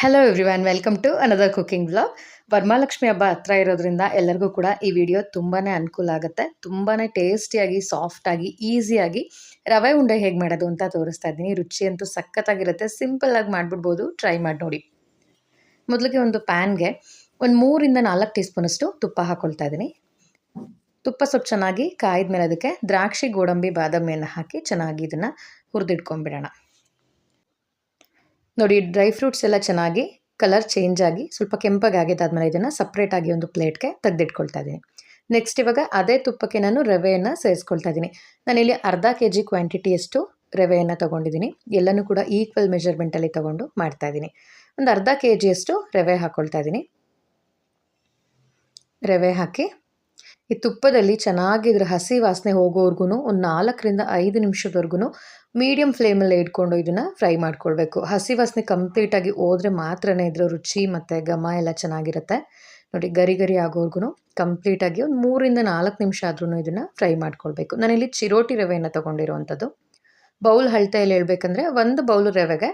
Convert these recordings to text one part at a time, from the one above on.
Hello everyone, welcome to another cooking vlog. Varamahalakshmi ಹಬ್ಬ ಹತ್ರ ಇರೋದ್ರಿಂದ ಎಲ್ಲರಿಗೂ ಕೂಡ ಈ ವಿಡಿಯೋ ತುಂಬಾ ಅನುಕೂಲ ಆಗುತ್ತೆ. ತುಂಬಾ ಟೇಸ್ಟಿಯಾಗಿ, ಸಾಫ್ಟಾಗಿ, ಈಸಿಯಾಗಿ ರವೆ ಉಂಡೆ ಹೇಗೆ ಮಾಡೋದು ಅಂತ ತೋರಿಸ್ತಾ ಇದ್ದೀನಿ. ರುಚಿ ಅಂತೂ ಸಖತ್ತಾಗಿರುತ್ತೆ. ಸಿಂಪಲ್ಲಾಗಿ ಮಾಡಿಬಿಡ್ಬೋದು. ಟ್ರೈ ಮಾಡಿ ನೋಡಿ. ಮೊದಲಿಗೆ ಒಂದು ಪ್ಯಾನ್ಗೆ ಒಂದು 3ರಿಂದ 4 ಟೀ ಸ್ಪೂನಷ್ಟು ತುಪ್ಪ ಹಾಕ್ಕೊಳ್ತಾ ಇದ್ದೀನಿ. ತುಪ್ಪ ಸ್ವಲ್ಪ ಚೆನ್ನಾಗಿ ಕಾಯ್ದ ಮೇಲೆ ಅದಕ್ಕೆ ದ್ರಾಕ್ಷಿ, ಗೋಡಂಬಿ, ಬಾದಾಮಿಯನ್ನು ಹಾಕಿ ಚೆನ್ನಾಗಿ ಇದನ್ನು ಹುರಿದಿಟ್ಕೊಂಡ್ಬಿಡೋಣ. ನೋಡಿ, ಡ್ರೈ ಫ್ರೂಟ್ಸ್ ಎಲ್ಲ ಚೆನ್ನಾಗಿ ಕಲರ್ ಚೇಂಜ್ ಆಗಿ ಸ್ವಲ್ಪ ಕೆಂಪಗಾಗಿದ್ದಾದ್ಮೇಲೆ ಇದನ್ನು ಸಪ್ರೇಟಾಗಿ ಒಂದು ಪ್ಲೇಟ್ಗೆ ತೆಗೆದಿಟ್ಕೊಳ್ತಾ ಇದ್ದೀನಿ. ನೆಕ್ಸ್ಟ್ ಇವಾಗ ಅದೇ ತುಪ್ಪಕ್ಕೆ ನಾನು ರವೆಯನ್ನು ಸೇರಿಸ್ಕೊಳ್ತಾ ಇದ್ದೀನಿ. ನಾನಿಲ್ಲಿ ಅರ್ಧ kg ಕ್ವಾಂಟಿಟಿಯಷ್ಟು ರವೆಯನ್ನು ತೊಗೊಂಡಿದ್ದೀನಿ. ಎಲ್ಲನೂ ಕೂಡ ಈಕ್ವಲ್ ಮೆಜರ್ಮೆಂಟಲ್ಲಿ ತೊಗೊಂಡು ಮಾಡ್ತಾ ಇದ್ದೀನಿ. ಒಂದು ಅರ್ಧ kgಯಷ್ಟು ರವೆ ಹಾಕ್ಕೊಳ್ತಾ ಇದ್ದೀನಿ. ರವೆ ಹಾಕಿ ಈ ತುಪ್ಪದಲ್ಲಿ ಚೆನ್ನಾಗಿ ಇದ್ರ ಹಸಿ ವಾಸನೆ ಹೋಗೋವರೆಗೂ ಒಂದು 4ರಿಂದ 5 ನಿಮಿಷದವರೆಗೂ ಮೀಡಿಯಮ್ ಫ್ಲೇಮಲ್ಲಿ ಇಟ್ಕೊಂಡು ಇದನ್ನು ಫ್ರೈ ಮಾಡ್ಕೊಳ್ಬೇಕು. ಹಸಿ ವಾಸನೆ ಕಂಪ್ಲೀಟಾಗಿ ಹೋದರೆ ಮಾತ್ರನೇ ಇದ್ರ ರುಚಿ ಮತ್ತು ಘಮ ಎಲ್ಲ ಚೆನ್ನಾಗಿರುತ್ತೆ. ನೋಡಿ, ಗರಿ ಗರಿ ಆಗೋವರೆಗೂ ಕಂಪ್ಲೀಟಾಗಿ ಒಂದು 3ರಿಂದ 4 ನಿಮಿಷ ಆದ್ರೂ ಇದನ್ನು ಫ್ರೈ ಮಾಡ್ಕೊಳ್ಬೇಕು. ನಾನಿಲ್ಲಿ ಚಿರೋಟಿ ರವೆಯನ್ನು ತೊಗೊಂಡಿರೋವಂಥದ್ದು. ಬೌಲ್ ಅಳತೆಯಲ್ಲಿ ಹೇಳ್ಬೇಕಂದ್ರೆ 1 ಬೌಲ್ ರವೆಗೆ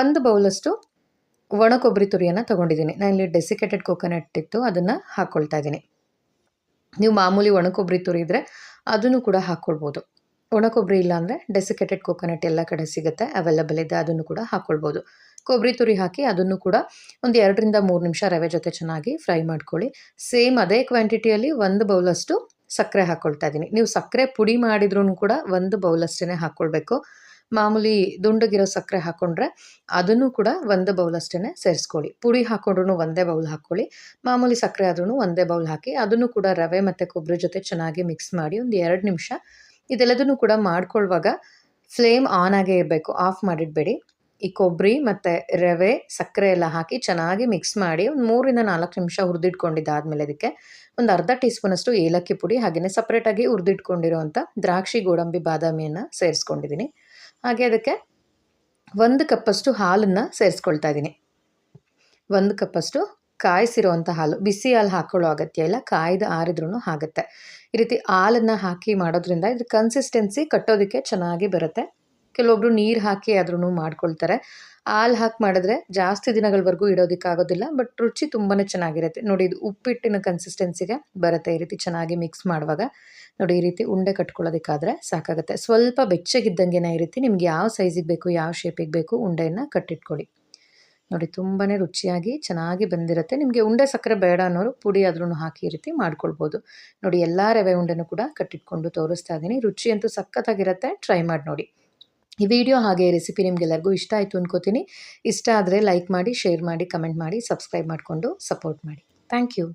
1 ಬೌಲಷ್ಟು ಒಣ ಕೊಬ್ಬರಿ ತುರಿಯನ್ನು ತೊಗೊಂಡಿದ್ದೀನಿ. ನಾನಿಲ್ಲಿ ಡೆಸಿಕೇಟೆಡ್ ಕೊಕೊನಟ್ ಇತ್ತು, ಅದನ್ನು ಹಾಕ್ಕೊಳ್ತಾ ಇದ್ದೀನಿ. ನೀವು ಮಾಮೂಲಿ ಒಣ ಕೊಬ್ಬರಿ ತುರಿ ಇದ್ದರೆ ಅದನ್ನು ಕೂಡ ಹಾಕ್ಕೊಳ್ಬೋದು. ಒಣ ಕೊಬ್ಬರಿ ಇಲ್ಲಾಂದರೆ ಡೆಸಿಕೇಟೆಡ್ ಕೊಕೊನಟ್ ಎಲ್ಲ ಕಡೆ ಸಿಗುತ್ತೆ, ಅವೈಲಬಲ್ ಇದೆ, ಅದನ್ನು ಕೂಡ ಹಾಕ್ಕೊಳ್ಬೋದು. ಕೊಬ್ಬರಿ ತುರಿ ಹಾಕಿ ಅದನ್ನು ಕೂಡ ಒಂದು 2ರಿಂದ 3 ನಿಮಿಷ ರವೆ ಜೊತೆ ಚೆನ್ನಾಗಿ ಫ್ರೈ ಮಾಡ್ಕೊಳ್ಳಿ. ಸೇಮ್ ಅದೇ ಕ್ವಾಂಟಿಟಿಯಲ್ಲಿ 1 ಬೌಲಷ್ಟು ಸಕ್ಕರೆ ಹಾಕ್ಕೊಳ್ತಾ ಇದ್ದೀನಿ. ನೀವು ಸಕ್ಕರೆ ಪುಡಿ ಮಾಡಿದ್ರೂ ಕೂಡ 1 ಬೌಲಷ್ಟೇ ಹಾಕ್ಕೊಳ್ಬೇಕು. ಮಾಮೂಲಿ ದುಂಡಗಿರೋ ಸಕ್ಕರೆ ಹಾಕ್ಕೊಂಡ್ರೆ ಅದನ್ನು ಕೂಡ 1 ಬೌಲಷ್ಟೇ ಸೇರಿಸ್ಕೊಳ್ಳಿ. ಪುಡಿ ಹಾಕ್ಕೊಂಡ್ರೂ 1 ಬೌಲ್ ಹಾಕ್ಕೊಳ್ಳಿ. ಮಾಮೂಲಿ ಸಕ್ಕರೆ ಆದ್ರೂ 1 ಬೌಲ್ ಹಾಕಿ ಅದನ್ನು ಕೂಡ ರವೆ ಮತ್ತು ಕೊಬ್ಬರಿ ಜೊತೆ ಚೆನ್ನಾಗಿ ಮಿಕ್ಸ್ ಮಾಡಿ ಒಂದು 2 ನಿಮಿಷ ಇದೆಲ್ಲದನ್ನು ಕೂಡ ಮಾಡ್ಕೊಳ್ಳುವಾಗ ಫ್ಲೇಮ್ ಆನ್ ಆಗೇ ಇರಬೇಕು, ಆಫ್ ಮಾಡಿಡಬೇಡಿ. ಈ ಕೊಬ್ಬರಿ ಮತ್ತು ರವೆ, ಸಕ್ಕರೆ ಎಲ್ಲ ಹಾಕಿ ಚೆನ್ನಾಗಿ ಮಿಕ್ಸ್ ಮಾಡಿ ಒಂದು 3ರಿಂದ 4 ನಿಮಿಷ ಹುರಿದಿಟ್ಕೊಂಡಿದ್ದಾದಮೇಲೆ ಅದಕ್ಕೆ ಒಂದು ಅರ್ಧ ಟೀ ಸ್ಪೂನಷ್ಟು ಏಲಕ್ಕಿ ಪುಡಿ, ಹಾಗೆಯೇ ಸಪ್ರೇಟಾಗಿ ಹುರಿದಿಟ್ಕೊಂಡಿರೋವಂಥ ದ್ರಾಕ್ಷಿ, ಗೋಡಂಬಿ, ಬಾದಾಮಿಯನ್ನು ಸೇರಿಸ್ಕೊಂಡಿದ್ದೀನಿ. ಹಾಗೆ ಅದಕ್ಕೆ 1 ಕಪ್ಪಷ್ಟು ಹಾಲನ್ನು ಸೇರಿಸ್ಕೊಳ್ತಾ ಇದ್ದೀನಿ. 1 ಕಪ್ಪಷ್ಟು ಕಾಯಿಸಿರೋವಂಥ ಹಾಲು, ಬಿಸಿ ಹಾಲು ಹಾಕ್ಕೊಳ್ಳೋ ಅಗತ್ಯ ಇಲ್ಲ, ಕಾಯ್ದು ಆರಿದ್ರೂ ಆಗುತ್ತೆ. ಈ ರೀತಿ ಹಾಲನ್ನು ಹಾಕಿ ಮಾಡೋದ್ರಿಂದ ಇದ್ರ ಕನ್ಸಿಸ್ಟೆನ್ಸಿ ಕಟ್ಟೋದಕ್ಕೆ ಚೆನ್ನಾಗಿ ಬರುತ್ತೆ. ಕೆಲವೊಬ್ರು ನೀರು ಹಾಕಿ ಆದ್ರೂ ಮಾಡ್ಕೊಳ್ತಾರೆ. ಹಾಲು ಹಾಕಿ ಮಾಡಿದ್ರೆ ಜಾಸ್ತಿ ದಿನಗಳವರೆಗೂ ಇಡೋದಕ್ಕಾಗೋದಿಲ್ಲ, ಬಟ್ ರುಚಿ ತುಂಬಾ ಚೆನ್ನಾಗಿರುತ್ತೆ. ನೋಡಿ, ಇದು ಉಪ್ಪಿಟ್ಟಿನ ಕನ್ಸಿಸ್ಟೆನ್ಸಿಗೆ ಬರುತ್ತೆ. ಈ ರೀತಿ ಚೆನ್ನಾಗಿ ಮಿಕ್ಸ್ ಮಾಡುವಾಗ ನೋಡಿ, ಈ ರೀತಿ ಉಂಡೆ ಕಟ್ಕೊಳ್ಳೋದಕ್ಕಾದರೆ ಸಾಕಾಗುತ್ತೆ. ಸ್ವಲ್ಪ ಬೆಚ್ಚಗಿದ್ದಂಗೆ ಈ ರೀತಿ ನಿಮ್ಗೆ ಯಾವ ಸೈಜಿಗೆ ಬೇಕು, ಯಾವ ಶೇಪಿಗೆ ಬೇಕು ಉಂಡೆಯನ್ನು ಕಟ್ಟಿಟ್ಕೊಳ್ಳಿ. ನೋಡಿ, ತುಂಬಾ ರುಚಿಯಾಗಿ ಚೆನ್ನಾಗಿ ಬಂದಿರುತ್ತೆ. ನಿಮಗೆ ಉಂಡೆ ಸಕ್ಕರೆ ಬೇಡ ಅನ್ನೋರು ಪುಡಿ ಆದ್ರೂ ಹಾಕಿ ಈ ರೀತಿ ಮಾಡ್ಕೊಳ್ಬೋದು. ನೋಡಿ, ಎಲ್ಲ ರವೆ ಉಂಡೆನೂ ಕೂಡ ಕಟ್ಟಿಟ್ಕೊಂಡು ತೋರಿಸ್ತಾ ಇದ್ದೀನಿ. ರುಚಿ ಅಂತೂ ಸಖತ್ತಾಗಿರುತ್ತೆ. ಟ್ರೈ ಮಾಡಿ ನೋಡಿ. ಈ ವಿಡಿಯೋ ಹಾಗೆ ರೆಸಿಪಿ ನಿಮಗೆಲ್ಲರಿಗೂ ಇಷ್ಟ ಆಯಿತು ಅನ್ಕೋತೀನಿ. ಇಷ್ಟ ಆದರೆ ಲೈಕ್ ಮಾಡಿ, ಶೇರ್ ಮಾಡಿ, ಕಮೆಂಟ್ ಮಾಡಿ, ಸಬ್ಸ್ಕ್ರೈಬ್ ಮಾಡಿಕೊಂಡು ಸಪೋರ್ಟ್ ಮಾಡಿ. Thank you.